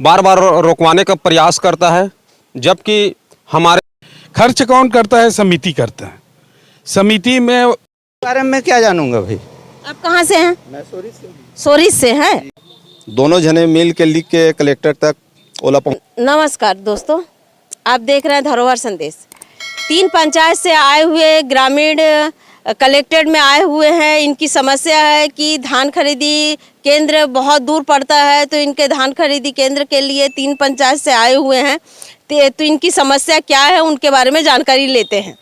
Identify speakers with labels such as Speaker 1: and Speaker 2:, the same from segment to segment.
Speaker 1: बार बार रोकवाने का प्रयास करता है, जबकि हमारे
Speaker 2: खर्च कौन करता है? समिति करता है। समिति में
Speaker 3: बारे में क्या जानूंगा भाई।
Speaker 4: आप कहाँ से हैं?
Speaker 3: मैं
Speaker 4: सोरिस से हैं।
Speaker 3: दोनों जने मिल के लिख के कलेक्टर तक ओला
Speaker 4: नमस्कार दोस्तों, आप देख रहे हैं धरोहर संदेश। 3 पंचायत से आए हुए ग्रामीण कलेक्टेड में आए हुए हैं। इनकी समस्या है कि धान खरीदी केंद्र बहुत दूर पड़ता है, तो इनके धान खरीदी केंद्र के लिए 3 पंचायत से आए हुए हैं। तो इनकी समस्या क्या है उनके बारे में जानकारी लेते हैं।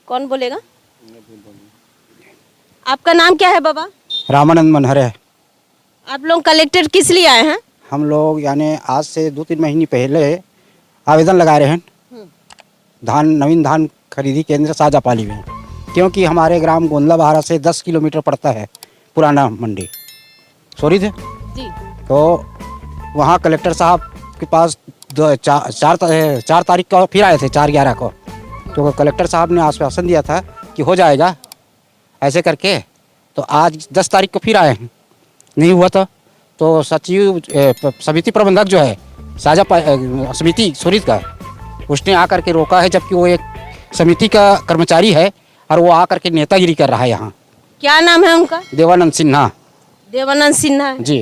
Speaker 4: कौन बोलेगा? आपका नाम क्या है बाबा?
Speaker 5: रामानंद मनहर है।
Speaker 4: आप लोग कलेक्टेड किस लिए आए हैं?
Speaker 5: हम लोग यानी आज से 2-3 महीने पहले आवेदन लगा रहे हैं नवीन धान खरीदी केंद्र साजापाली में, क्योंकि हमारे ग्राम गोंदला बहारा से 10 किलोमीटर पड़ता है पुराना मंडी सोरी थे
Speaker 4: जी।
Speaker 5: तो वहाँ कलेक्टर साहब के पास 4 तारीख को फिर आए थे, 4/11 को। तो कलेक्टर साहब ने आश्वासन दिया था कि हो जाएगा ऐसे करके। तो आज 10 तारीख को फिर आए हैं, नहीं हुआ था। तो सचिव समिति प्रबंधक जो है साझा समिति सोरित का, उसने आकर के रोका है, जबकि वो एक समिति का कर्मचारी है और वो आकर के नेतागिरी कर रहा है यहाँ।
Speaker 4: क्या नाम है उनका?
Speaker 5: देवानंद सिन्हा।
Speaker 4: देवानंद सिन्हा
Speaker 5: जी।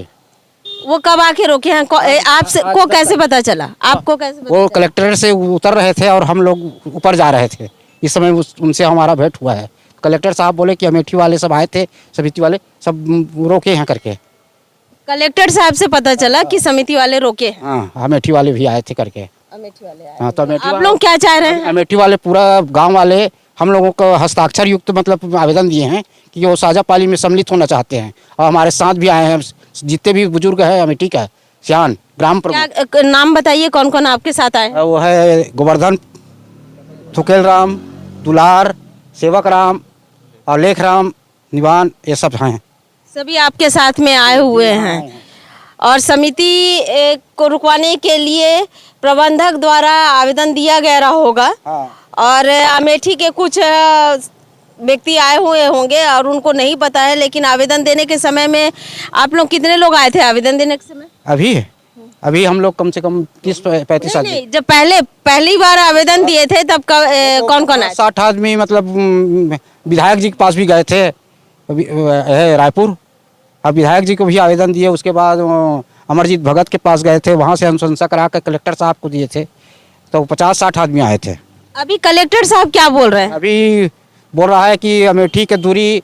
Speaker 4: वो कब आके रोके हैं? आपसे को कैसे पता चला? आपको कैसे पता
Speaker 5: वो
Speaker 4: चला?
Speaker 5: कलेक्टर से उतर रहे थे और हम लोग ऊपर जा रहे थे। इस समय उनसे हमारा भेंट हुआ है। कलेक्टर साहब बोले कि अमेठी वाले सब आए थे, समिति वाले सब रोके हैं करके।
Speaker 4: कलेक्टर साहब से पता चला कि समिति वाले रोके हैं।
Speaker 5: हाँ, अमेठी वाले भी आए थे करके।
Speaker 4: अमेठी वाले आए।
Speaker 5: हाँ, तो अमेठी
Speaker 4: आप लोग क्या चाह रहे हैं?
Speaker 5: अमेठी वाले पूरा गांव वाले हम लोगों को हस्ताक्षर युक्त मतलब आवेदन दिए हैं कि वो साझापाली में सम्मिलित होना चाहते हैं। और हमारे साथ भी आए हैं जितने भी बुजुर्ग हैं अमेठी का, सियान ग्राम
Speaker 4: क्या नाम बताइए, कौन कौन आपके साथ आए?
Speaker 5: वो है गोवर्धन, थुकेल राम, दुलार, सेवक राम और लेख राम, निवान, ये सब हैं।
Speaker 4: सभी आपके साथ में आए हुए हैं। और समिति को रुकवाने के लिए प्रबंधक द्वारा आवेदन दिया गया होगा। और अमेठी के कुछ व्यक्ति आए हुए होंगे और उनको नहीं पता है, लेकिन आवेदन देने के समय में आप लोग कितने लोग आए थे आवेदन देने के समय?
Speaker 5: अभी हम लोग कम से कम 30-35 आदमी।
Speaker 4: नहीं, जब पहली बार आवेदन दिए थे तब कौन कौन आए?
Speaker 5: 60 आदमी, मतलब विधायक जी के पास भी गए थे रायपुर, और विधायक जी को भी आवेदन दिए। उसके बाद अमरजीत भगत के पास गए थे, वहाँ से अनुशंसा करा कर कलेक्टर साहब को दिए थे। तो 50-60 आदमी आए थे।
Speaker 4: अभी कलेक्टर साहब क्या बोल रहे हैं?
Speaker 5: अभी बोल रहा है कि अमेठी की दूरी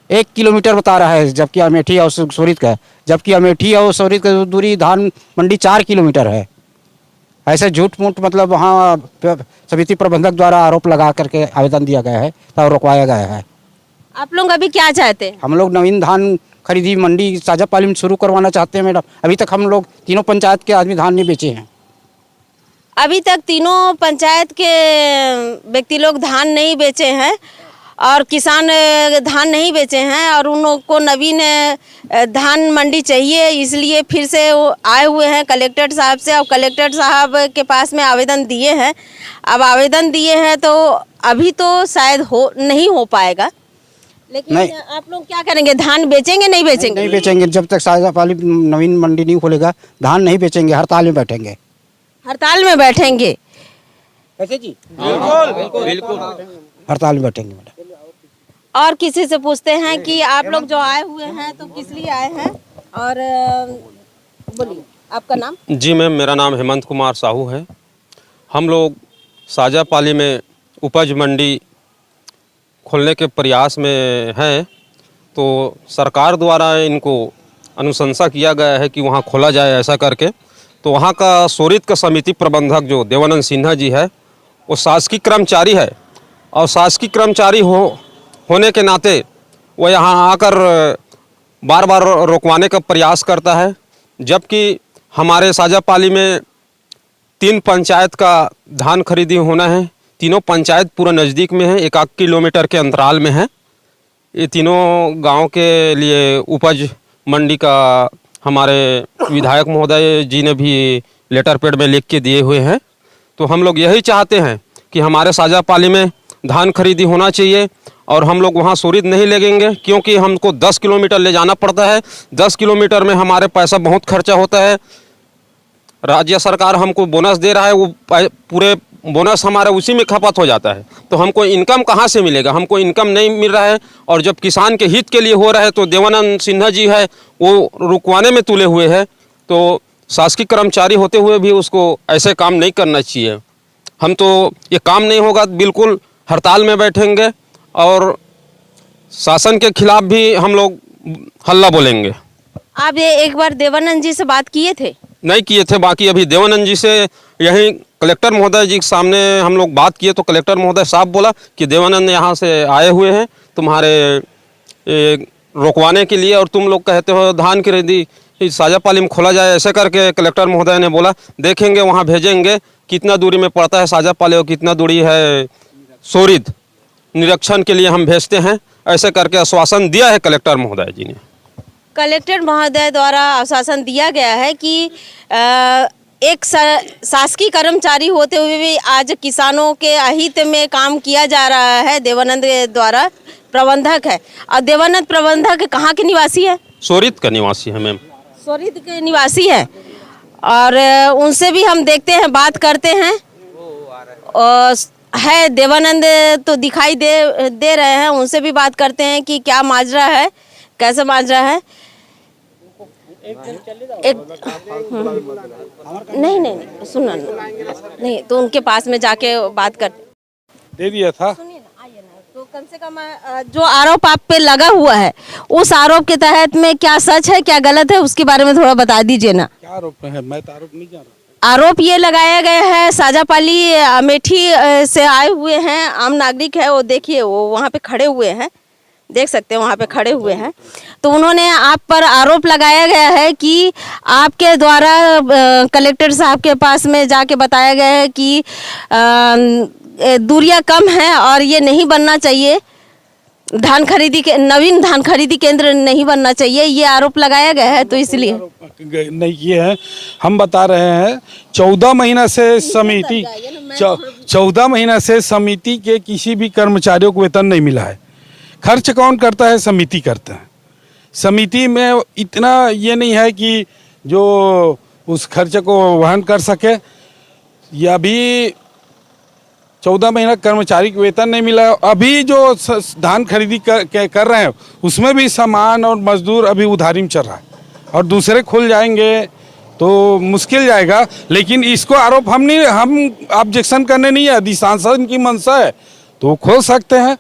Speaker 5: 1 किलोमीटर बता रहा है, जबकि अमेठी और सोरित का, जबकि अमेठी और सोरित की दूरी धान मंडी 4 किलोमीटर है। ऐसे झूठ मूठ मतलब वहाँ समिति प्रबंधक द्वारा आरोप लगा करके आवेदन दिया गया है और रोकवाया गया है।
Speaker 4: आप लोग अभी क्या चाहते हैं?
Speaker 5: हम लोग नवीन धान खरीदी मंडी साझापाली में शुरू करवाना चाहते हैं मैडम। अभी तक हम लोग तीनों पंचायत के आदमी धान नहीं बेचे हैं।
Speaker 4: अभी तक तीनों पंचायत के व्यक्ति लोग धान नहीं बेचे हैं और किसान धान नहीं बेचे हैं, और उन लोगों को नवीन धान मंडी चाहिए, इसलिए फिर से वो आए हुए हैं कलेक्टर साहब से। और कलेक्टर साहब के पास में आवेदन दिए हैं। अब आवेदन दिए हैं तो अभी तो शायद नहीं हो पाएगा, लेकिन आप लोग क्या करेंगे? धान बेचेंगे नहीं बेचेंगे?
Speaker 5: नहीं बेचेंगे, जब तक साझापाली नवीन मंडी नहीं खोलेगा धान नहीं बेचेंगे। हड़ताल में बैठेंगे।
Speaker 4: हड़ताल में बैठेंगे?
Speaker 5: कैसे जी? बिल्कुल हड़ताल में बैठेंगे मैडम।
Speaker 4: और किसी से पूछते हैं कि आप लोग जो आए हुए हैं तो किस लिए आए हैं, और बोलिए आपका नाम?
Speaker 1: जी मैम, मेरा नाम हेमंत कुमार साहू है। हम लोग साझापाली में उपज मंडी खोलने के प्रयास में हैं। तो सरकार द्वारा इनको अनुशंसा किया गया है कि वहाँ खोला जाए ऐसा करके। तो वहाँ का सोरित का समिति प्रबंधक जो देवानंद सिन्हा जी है, वो शासकीय कर्मचारी है, और शासकीय कर्मचारी होने के नाते वो यहाँ आकर बार बार रोकवाने का प्रयास करता है, जबकि हमारे साझापाली में 3 पंचायत का धान खरीदी होना है। तीनों पंचायत पूरा नज़दीक में है, 1 किलोमीटर के अंतराल में है। ये तीनों गांव के लिए उपज मंडी का हमारे विधायक महोदय जी ने भी लेटर पैड में लिख के दिए हुए हैं। तो हम लोग यही चाहते हैं कि हमारे साझापाली में धान खरीदी होना चाहिए, और हम लोग वहाँ सोरित नहीं लगेंगे, क्योंकि हमको 10 किलोमीटर ले जाना पड़ता है। 10 किलोमीटर में हमारे पैसा बहुत खर्चा होता है। राज्य सरकार हमको बोनस दे रहा है, वो पूरे बोनस हमारा उसी में खपत हो जाता है, तो हमको इनकम कहाँ से मिलेगा? हमको इनकम नहीं मिल रहा है। और जब किसान के हित के लिए हो रहा है तो देवानंद सिन्हा जी है वो रुकवाने में तुले हुए हैं। तो शासकीय कर्मचारी होते हुए भी उसको ऐसे काम नहीं करना चाहिए। हम तो ये काम नहीं होगा बिल्कुल हड़ताल में बैठेंगे और शासन के खिलाफ भी हम लोग हल्ला बोलेंगे।
Speaker 4: आप ये एक बार देवानंद जी से बात किए थे?
Speaker 1: नहीं किए थे, बाकी अभी देवानंद जी से यहीं कलेक्टर महोदय जी के सामने हम लोग बात किए तो कलेक्टर महोदय साहब बोला कि देवानंद यहाँ से आए हुए हैं तुम्हारे रोकवाने के लिए, और तुम लोग कहते हो धान खरीदी साजापाली में खोला जाए। ऐसे करके कलेक्टर महोदय ने बोला देखेंगे, वहाँ भेजेंगे कितना दूरी में पड़ता है साजापाली और कितना दूरी है सोरिद, निरीक्षण के लिए हम भेजते हैं। ऐसे करके आश्वासन दिया है कलेक्टर महोदय जी ने।
Speaker 4: कलेक्टर महोदय द्वारा आश्वासन दिया गया है कि एक शासकीय कर्मचारी होते हुए भी आज किसानों के अहित में काम किया जा रहा है। देवानंद द्वारा प्रबंधक है, और देवानंद प्रबंधक कहाँ के निवासी है?
Speaker 1: सोरिद का निवासी है मैम।
Speaker 4: सोरिद के निवासी है, और उनसे भी हम देखते हैं, बात करते हैं। और है देवानंद तो दिखाई दे रहे हैं, उनसे भी बात करते हैं कि क्या माजरा है, कैसे माजरा है। नहीं सुनना नहीं, तो उनके पास में जाके बात करते।
Speaker 2: दे दिया था।
Speaker 4: सुनिए ना, आइए ना, तो कम से कम जो आरोप आप पे लगा हुआ है उस आरोप के तहत में क्या सच है क्या गलत है उसके बारे में थोड़ा बता दीजिए ना।
Speaker 2: क्या आरोप है? मैं तो आरोप नहीं जान रहा।
Speaker 4: आरोप ये लगाया गया है साजापाली अमेठी से आए हुए हैं, आम नागरिक है, वो देखिए वो वहाँ पे खड़े हुए हैं, देख सकते हैं वहाँ पे खड़े हुए हैं। तो उन्होंने आप पर आरोप लगाया गया है कि आपके द्वारा कलेक्टर साहब के पास में जाके बताया गया है कि दूरियां कम हैं और ये नहीं बनना चाहिए, धान खरीदी के नवीन धान खरीदी केंद्र नहीं बनना चाहिए, ये आरोप लगाया गया है। तो इसलिए
Speaker 2: नहीं किए हैं, हम बता रहे हैं 14 महीना से समिति 14 महीना से समिति के किसी भी कर्मचारियों को वेतन नहीं मिला है। खर्च कौन करता है? समिति करता है। समिति में इतना ये नहीं है कि जो उस खर्च को वहन कर सके। या अभी 14 महीना कर्मचारी को वेतन नहीं मिला। अभी जो धान खरीदी कर रहे हैं उसमें भी सामान और मजदूर अभी उधारी में चल रहा है, और दूसरे खुल जाएंगे तो मुश्किल जाएगा। लेकिन इसको आरोप हम ऑब्जेक्शन करने नहीं है, यदि सांसद की मंशा है तो खोल सकते हैं।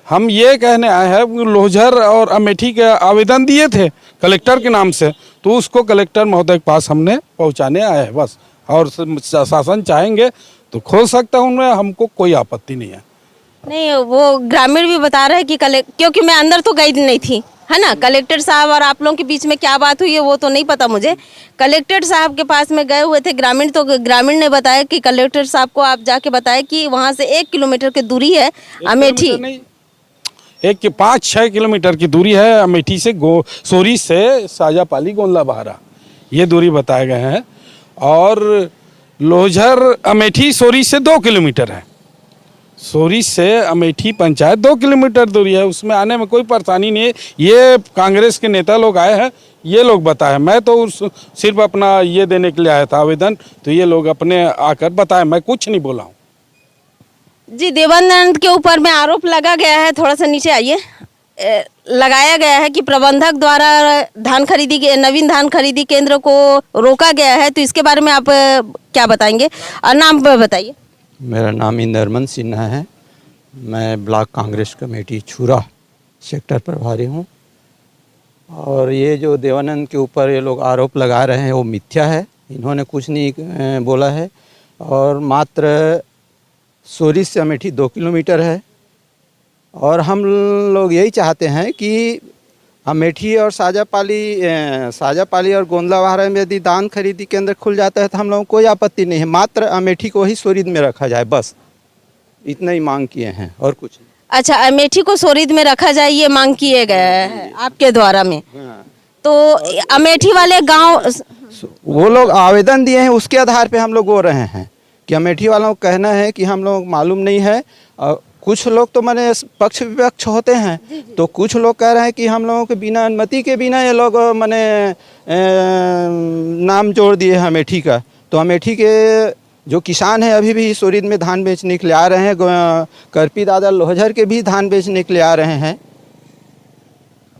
Speaker 2: हम ये कहने आए हैं, लोहझर और अमेठी के आवेदन दिए थे कलेक्टर के नाम से, तो उसको कलेक्टर महोदय के पास हमने पहुंचाने आए हैं बस। और शासन चाहेंगे तो खोल सकता हूँ मैं, हमको कोई आपत्ति नहीं है।
Speaker 4: नहीं, वो ग्रामीण भी बता रहे हैं कि क्योंकि मैं अंदर तो गई नहीं थी, है ना। कलेक्टर साहब और आप लोगों के बीच में क्या बात हुई है वो तो नहीं पता मुझे। कलेक्टर साहब के पास में गए हुए थे ग्रामीण, तो ग्रामीण ने बताया कि कलेक्टर साहब को आप जाके बताए कि वहाँ से 1 किलोमीटर की दूरी है अमेठी।
Speaker 2: 5-6 किलोमीटर की दूरी है अमेठी से, सोरी से साजापाली गोंदला बहारा, ये दूरी बताए गए हैं। और लोहझर अमेठी सोरी से 2 किलोमीटर है। सोरी से अमेठी पंचायत 2 किलोमीटर दूरी है, उसमें आने में कोई परेशानी नहीं है। ये कांग्रेस के नेता लोग आए हैं, ये लोग बताए, मैं तो सिर्फ अपना ये देने के लिए आया था आवेदन, तो ये लोग अपने आकर बताए, मैं कुछ नहीं बोला हूँ।
Speaker 4: जी, देवानंद के ऊपर में आरोप लगा गया है, थोड़ा सा नीचे आइए, लगाया गया है कि प्रबंधक द्वारा नवीन धान खरीदी केंद्र को रोका गया है। तो इसके बारे में आप क्या बताएंगे और नाम बताइए।
Speaker 6: मेरा नाम इंदरमन सिन्हा है, मैं ब्लॉक कांग्रेस कमेटी छुरा सेक्टर प्रभारी हूँ। और ये जो देवानंद के ऊपर ये लोग आरोप लगा रहे हैं वो मिथ्या है, इन्होंने कुछ नहीं बोला है। और मात्र सोरी से अमेठी 2 किलोमीटर है, और हम लोग यही चाहते हैं कि अमेठी और साजापाली और गोंदला बहारा में यदि धान खरीदी केंद्र खुल जाता है तो हम लोगों को कोई आपत्ति नहीं है। मात्र अमेठी को ही सोरिद में रखा जाए, बस इतना ही मांग किए हैं और कुछ नहीं।
Speaker 4: अच्छा, अमेठी को सोरिद में रखा जाए ये मांग किए गए हैं आपके द्वारा में। तो अमेठी वाले गांव
Speaker 6: वो लोग आवेदन दिए हैं, उसके आधार पे हम लोग बोल रहे हैं कि अमेठी वालों को कहना है कि हम लोग मालूम नहीं है। और कुछ लोग तो माने पक्ष विपक्ष होते हैं, तो कुछ लोग कह रहे हैं कि हम लोगों के बिना अनुमति के बिना ये लोग माने नाम जोड़ दिए हैं अमेठी का। तो तो अमेठी के जो किसान हैं अभी भी सोरीद में धान बेचने के लिए आ रहे हैं, करपी दादा लोहझर के भी धान बेचने के लिए आ रहे हैं।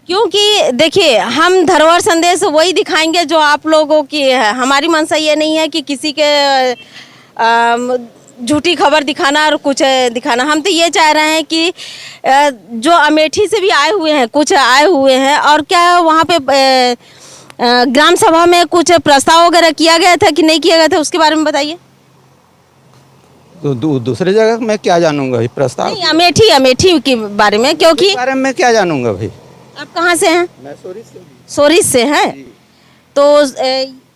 Speaker 4: क्योंकि देखिए, हम धरोहर संदेश वही दिखाएंगे जो आप लोगों की है। हमारी मंशा ये नहीं है कि किसी के झूठी खबर दिखाना और कुछ दिखाना। हम तो ये चाह रहे हैं कि जो अमेठी से भी आए हुए हैं, कुछ आए हुए हैं, और क्या वहाँ पे ग्राम सभा में कुछ प्रस्ताव वगैरह किया गया था कि नहीं किया गया था, उसके बारे में बताइए।
Speaker 6: तो दूसरे जगह मैं क्या जानूंगा भाई प्रस्ताव
Speaker 4: नहीं, अमेठी के बारे में, क्योंकि
Speaker 6: बारे में क्या जानूंगा भाई।
Speaker 4: आप कहाँ से हैं?
Speaker 6: मैं
Speaker 4: सोरीज से हैं। तो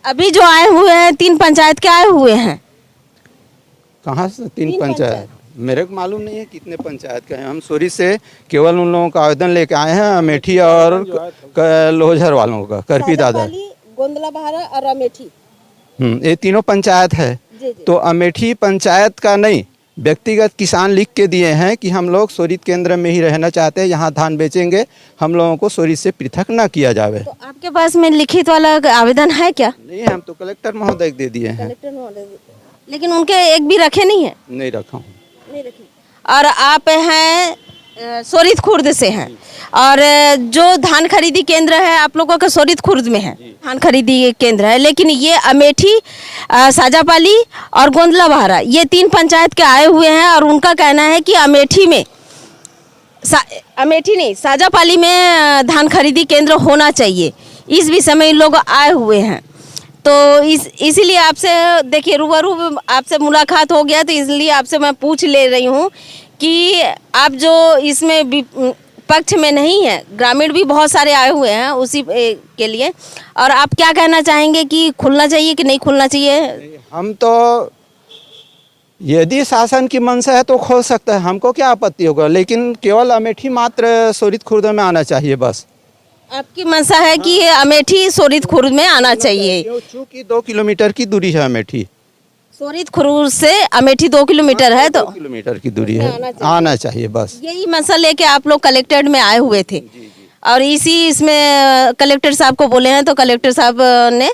Speaker 4: अभी जो आए हुए हैं 3 पंचायत के आए हुए हैं।
Speaker 6: कहाँ से 3 पंचायत? मेरे को मालूम नहीं है कितने पंचायत के हैं। हम सोरीज से केवल उन लोगों का आवेदन लेके आए हैं, अमेठी और लोहझर वालों का, करपी दादा,
Speaker 4: गोंदला बहारा और अमेठी।
Speaker 6: ये तीनों पंचायत है। तो अमेठी पंचायत का नहीं, व्यक्तिगत किसान लिख के दिए हैं कि हम लोग सोरीद केंद्र में ही रहना चाहते हैं, यहाँ धान बेचेंगे, हम लोगों को सोरीद से पृथक ना किया जावे।
Speaker 4: तो आपके पास में लिखित वाला आवेदन है क्या?
Speaker 6: नहीं, हम तो कलेक्टर महोदय दे दिए हैं।
Speaker 4: लेकिन उनके एक भी रखे नहीं है?
Speaker 6: नहीं रखा हूँ।
Speaker 4: नहीं रखे। और आप हैं सोरीद खुर्द से हैं, और जो धान खरीदी केंद्र है आप लोगों का सोरीद खुर्द में है, धान खरीदी केंद्र है। लेकिन ये अमेठी, साजापाली और गोंदला बहारा, ये 3 पंचायत के आए हुए हैं, और उनका कहना है कि अमेठी नहीं, साजापाली में धान खरीदी केंद्र होना चाहिए। इस विषय में लोग आए हुए हैं। तो इसीलिए आपसे, देखिए, रूबरू आपसे मुलाकात हो गया, तो इसलिए आपसे मैं पूछ ले रही हूँ कि आप जो इसमें पक्ष में नहीं है, ग्रामीण भी बहुत सारे आए हुए हैं उसी के लिए, और आप क्या कहना चाहेंगे कि खुलना चाहिए कि नहीं खुलना चाहिए?
Speaker 6: हम तो यदि शासन की मंशा है तो खोल सकता है, हमको क्या आपत्ति होगा, लेकिन केवल अमेठी मात्र सोरीद खुर्द में आना चाहिए बस।
Speaker 4: आपकी मंशा है कि अमेठी सोरीद खुर्द में आना चाहिए,
Speaker 6: चूँकि 2 किलोमीटर की दूरी है अमेठी।
Speaker 4: सोरीद खुर्द से अमेठी 2 किलोमीटर है, तो
Speaker 6: 2 किलोमीटर की दूरी है, आना चाहिए बस।
Speaker 4: यही मसला लेके आप लोग कलेक्टेड में आए हुए थे, और इसमें कलेक्टर साहब को बोले हैं, तो कलेक्टर साहब ने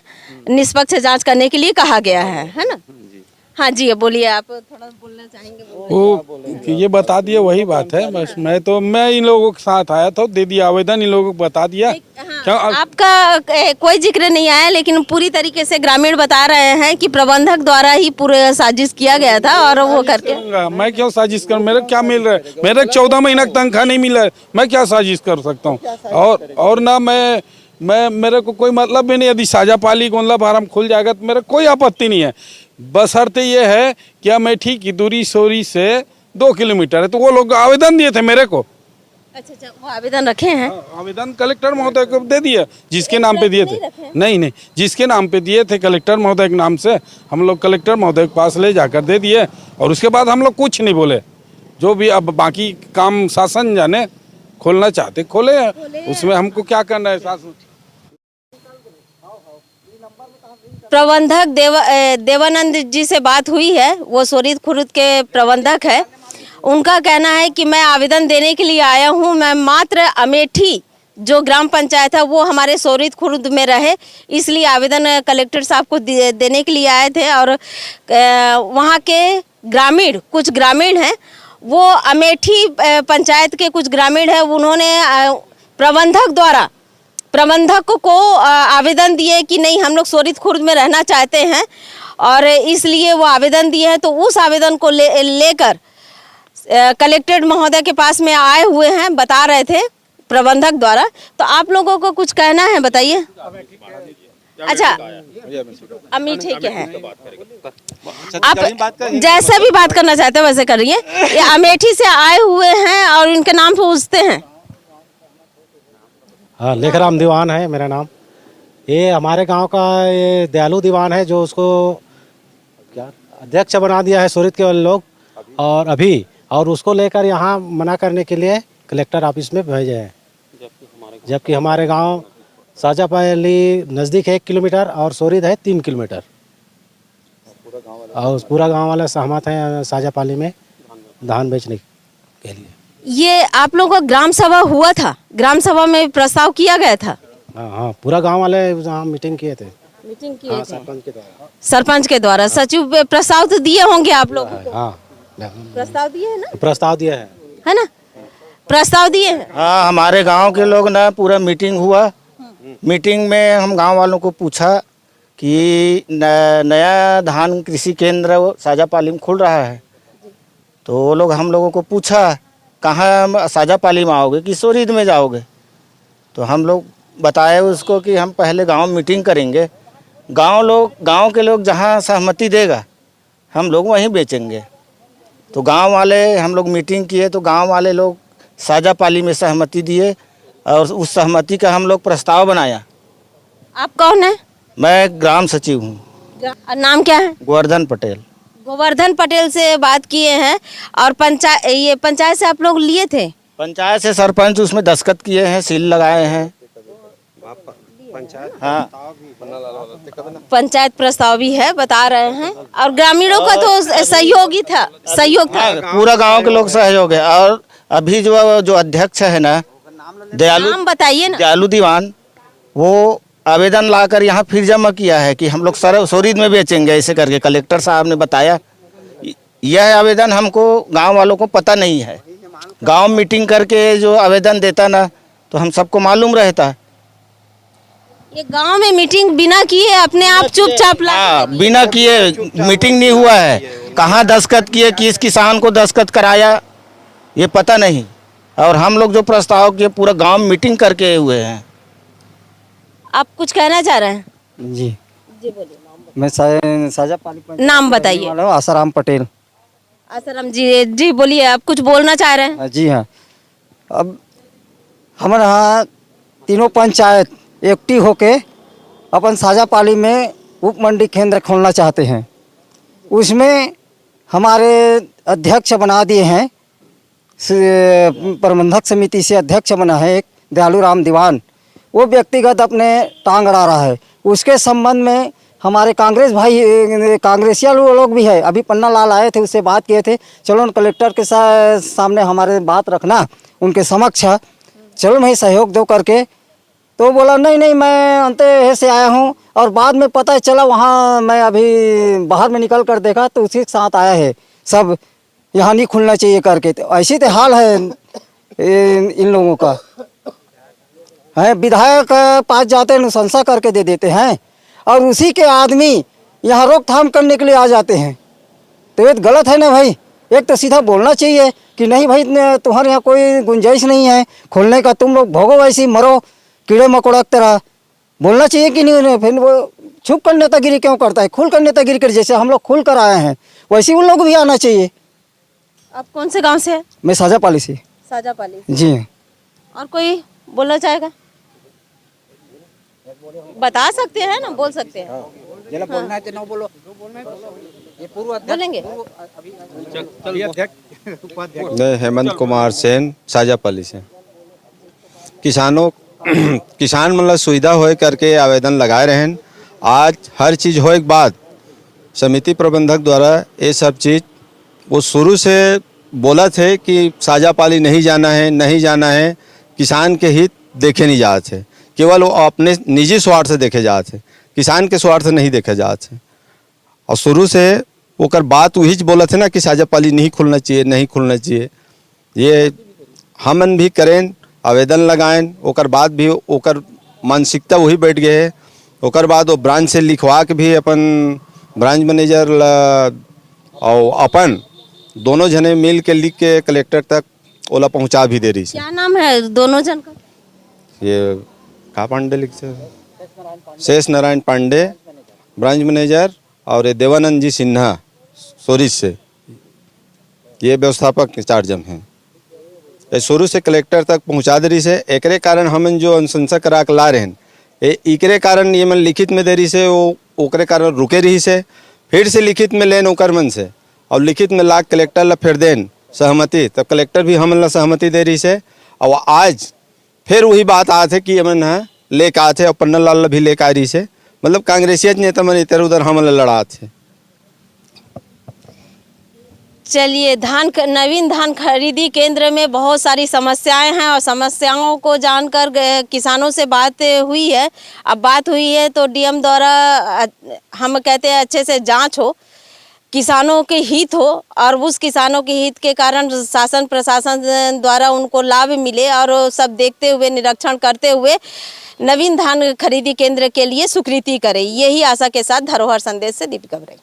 Speaker 4: निष्पक्ष जांच करने के लिए कहा गया है ना? हाँ जी, बोलिए, आप थोड़ा बोलना चाहेंगे?
Speaker 2: वो ये बता दिए, वही बात है बस। मैं इन लोगों के साथ आया था, दे दिया आवेदन, इन लोगों को बता दिया।
Speaker 4: हाँ, आपका कोई जिक्र नहीं आया, लेकिन पूरी तरीके से ग्रामीण बता रहे हैं कि प्रबंधक द्वारा ही पूरे साजिश किया गया था, और वो करके।
Speaker 2: मैं क्यों साजिश करूं? मेरे क्या मिल रहा है? मेरे 14 महीना का तनख्वाह नहीं मिला है, मैं क्या साजिश कर सकता हूँ? और ना मैं मेरे को कोई मतलब भी नहीं, यदि साजापाली गोंदला बहारा खुल जाएगा तो मेरा कोई आपत्ति नहीं है। बशर्ते ये है कि अमेठी की दूरी सोरी से 2 किलोमीटर है। तो वो लोग आवेदन दिए थे मेरे को।
Speaker 4: अच्छा, वो आवेदन रखे हैं?
Speaker 2: आवेदन कलेक्टर महोदय को दे दिया, जिसके नाम पे दिए थे। नहीं, जिसके नाम पे दिए थे कलेक्टर महोदय के नाम से, हम लोग कलेक्टर महोदय के पास ले जाकर दे दिए, और उसके बाद हम लोग कुछ नहीं बोले। जो भी अब बाकी काम शासन जाने, खोलना चाहते खोले, उसमें हमको क्या करना है? शासन
Speaker 4: प्रबंधक देवानंद जी से बात हुई है, वो सोरीद खुर्द के प्रबंधक है। उनका कहना है कि मैं आवेदन देने के लिए आया हूं, मैं मात्र अमेठी जो ग्राम पंचायत है वो हमारे सोरीद खुर्द में रहे, इसलिए आवेदन कलेक्टर साहब को देने के लिए आए थे। और वहाँ के ग्रामीण, कुछ ग्रामीण हैं, वो अमेठी पंचायत के कुछ ग्रामीण हैं, उन्होंने प्रबंधक को आवेदन दिए कि नहीं, हम लोग सोरीद खुर्द में रहना चाहते हैं, और इसलिए वो आवेदन दिए हैं। तो उस आवेदन को लेकर कलेक्टर महोदय के पास में आए हुए हैं, बता रहे थे प्रबंधक द्वारा। तो आप लोगों को कुछ कहना है, बताइए। अच्छा, अमेठी के हैं आप, जैसे भी बात करना चाहते हैं वैसे करिए। ये अमेठी से आए हुए हैं और इनके नाम पूछते हैं।
Speaker 7: हाँ, लेखराम दीवान है मेरा नाम। ये हमारे गांव का ये दयालु दीवान है, जो उसको क्या अध्यक्ष बना दिया है सोरीद के लोग, और उसको लेकर यहाँ मना करने के लिए कलेक्टर ऑफिस में भेजे हैं। जबकि हमारे गांव साजापाली नज़दीक है 1 किलोमीटर, और सोरीद है 3 किलोमीटर, और पूरा गांव वाले सहमत हैं साजापाली में धान बेचने के लिए।
Speaker 4: ये आप लोगों का ग्राम सभा हुआ था, ग्राम सभा में प्रस्ताव किया गया था?
Speaker 7: हाँ, पूरा गांव वाले यहाँ मीटिंग किए थे।
Speaker 4: मीटिंग किए
Speaker 7: हाँ,
Speaker 4: थे
Speaker 7: सरपंच के द्वारा।
Speaker 4: सरपंच के द्वारा। सचिव पे प्रस्ताव तो दिए होंगे आप लोग को?
Speaker 7: हाँ,
Speaker 4: प्रस्ताव दिए है ना?
Speaker 7: प्रस्ताव दिया है
Speaker 4: ना? प्रस्ताव दिए हैं।
Speaker 8: हाँ, हमारे गांव के लोग ना पूरा मीटिंग हुआ। मीटिंग में हम गांव वालों को पूछा कि नया धान कृषि केंद्र साजापाली में खुल रहा है, तो वो लोग हम लोगों को पूछा कहाँ साजापाली में आओगे कि सोरीद में जाओगे। तो हम लोग बताए उसको कि हम पहले गांव में मीटिंग करेंगे, गांव के लोग जहां सहमति देगा हम लोग वहीं बेचेंगे। तो गांव वाले हम लोग मीटिंग किए तो गांव वाले लोग साजापाली में सहमति दिए और उस सहमति का हम लोग प्रस्ताव बनाया।
Speaker 4: आप कौन है?
Speaker 8: मैं ग्राम सचिव हूँ।
Speaker 4: नाम क्या है?
Speaker 8: गोवर्धन पटेल।
Speaker 4: गोवर्धन पटेल से बात किए हैं। और पंचायत से आप लोग लिए थे?
Speaker 8: पंचायत से सरपंच उसमें दस्तखत किए हैं, सील लगाए हैं। हाँ,
Speaker 4: पंचायत प्रस्ताव भी है बता रहे हैं। और ग्रामीणों का तो सहयोग था।
Speaker 8: हाँ, पूरा गांव के लोग सहयोग है। और अभी जो अध्यक्ष है ना,
Speaker 4: नाम बताइए ना।
Speaker 8: दयालु दीवान, वो आवेदन लाकर यहाँ फिर जमा किया है कि हम लोग सोरीद में बेचेंगे ऐसे करके। कलेक्टर साहब ने बताया। यह आवेदन हमको गांव वालों को पता नहीं है। गांव मीटिंग करके जो आवेदन देता ना तो हम सबको मालूम रहता।
Speaker 4: ये गांव में मीटिंग बिना किए अपने आप चुपचाप
Speaker 8: हाँ, बिना किए मीटिंग नहीं हुआ है। कहाँ दस्तखत किए, किस किसान को दस्तखत कराया ये पता नहीं। और हम लोग जो प्रस्ताव किए पूरा गांव मीटिंग करके हुए हैं।
Speaker 4: आप कुछ कहना चाह रहे हैं?
Speaker 5: जी
Speaker 4: जी बोलिए।
Speaker 5: मैं साजापाली
Speaker 4: नाम बताइए।
Speaker 5: आसाराम पटेल।
Speaker 4: आसाराम जी बोलिए, आप कुछ बोलना चाह रहे हैं?
Speaker 5: जी हाँ, अब हमारे यहाँ तीनों पंचायत एक्टिव होके अपन साजापाली में उप मंडी केंद्र खोलना चाहते हैं। उसमें हमारे अध्यक्ष बना दिए हैं, प्रबंधक समिति से अध्यक्ष बना है एक दयालु राम दीवान। वो व्यक्तिगत अपने टांग अड़ा रहा है। उसके संबंध में हमारे कांग्रेसिया लोग भी है। अभी पन्ना लाल आए थे, उससे बात किए थे, चलो कलेक्टर के सामने हमारे बात रखना उनके समक्ष, चलो मैं सहयोग दो करके। तो बोला नहीं मैं अंते से आया हूँ। और बाद में पता चला वहाँ मैं अभी बाहर में निकल कर देखा तो उसी के साथ आया है सब, यहाँ नहीं खुलना चाहिए करके। तो ऐसी तो हाल है इन लोगों का है। विधायक पास जाते हैं, अनुशंसा करके दे देते हैं और उसी के आदमी यहाँ रोकथाम करने के लिए आ जाते हैं। तो ये गलत है ना भाई। एक तो सीधा बोलना चाहिए कि नहीं भाई तुम्हारे यहाँ कोई गुंजाइश नहीं है खोलने का, तुम लोग भोगो वैसे ही मरो कीड़े मकोड़ा की तरह। बोलना चाहिए कि नहीं। फिर वो छुप कर नेतागिरी क्यों करता है? खुल कर नेतागिरी कर, जैसे हम लोग खुल कर आए हैं वैसे उन लोग भी आना चाहिए।
Speaker 4: आप कौन से गांव से हैं?
Speaker 5: मैं साजापाली से।
Speaker 4: साजापाली
Speaker 5: जी।
Speaker 4: और कोई बोलना चाहेगा? बता सकते हैं ना, बोल सकते हैं।
Speaker 5: बोलना है तो ना बोलो। ये पूर्व
Speaker 4: बोलेंगे।
Speaker 3: मैं हेमंत कुमार सेन साजापाली से। किसान मतलब सुविधा होए करके आवेदन लगाए रहें। आज हर चीज़ होए के बाद समिति प्रबंधक द्वारा ये सब चीज़ वो शुरू से बोला थे कि साजापाली नहीं जाना है। किसान के हित देखे नहीं जाते थे, केवल वो अपने निजी स्वार्थ से देखे जाते थे, किसान के स्वार्थ से नहीं देखे जाते थे। और शुरू से ओकर बात वही बोला थे ना कि साजापाली नहीं खुलना चाहिए। ये हमन भी करें, आवेदन लगाएं, ओकर बाद भी ओकर मानसिकता वही बैठ गए है। ओकर बाद वो ब्रांच से लिखवा के भी अपन ब्रांच मैनेजर और अपन दोनों जने मिल के लिख के कलेक्टर तक ओला पहुंचा भी दे रही है।
Speaker 4: क्या नाम है दोनों जन का?
Speaker 3: ये का पांडे लिखते, शेष नारायण पांडे ब्रांच मैनेजर, और ये देवानंद जी सिन्हा सोरीज से, ये व्यवस्थापक इंचार्ज हैं। ये शुरू से कलेक्टर तक पहुंचा दे रही से। एकरे कारण हमन जो अनुशंसा करा के ला रहे हैं, एकरे कारण ये मन लिखित में दे रही से, वो ओकरे कारण रुके रही से, फिर से लिखित में लेन ओकर मन से, और लिखित में ला कलेक्टर ला फिर देन सहमति, तब कलेक्टर भी हमन ला सहमति दे रही से। और आज फिर वही बात आते कि हमन लेके आते, और पन्ना लाल भी लेके आ रही से, मतलब कांग्रेसियत नेता मन इधर उधर हमन ला लड़ा थे।
Speaker 4: चलिए नवीन धान खरीदी केंद्र में बहुत सारी समस्याएं हैं और समस्याओं को जानकर किसानों से बात हुई है। अब बात हुई है तो डीएम द्वारा हम कहते हैं अच्छे से जांच हो, किसानों के हित हो और उस किसानों के हित के कारण शासन प्रशासन द्वारा उनको लाभ मिले और सब देखते हुए निरीक्षण करते हुए नवीन धान खरीदी केंद्र के लिए स्वीकृति करे। यही आशा के साथ धरोहर संदेश से दीपिका बराइक।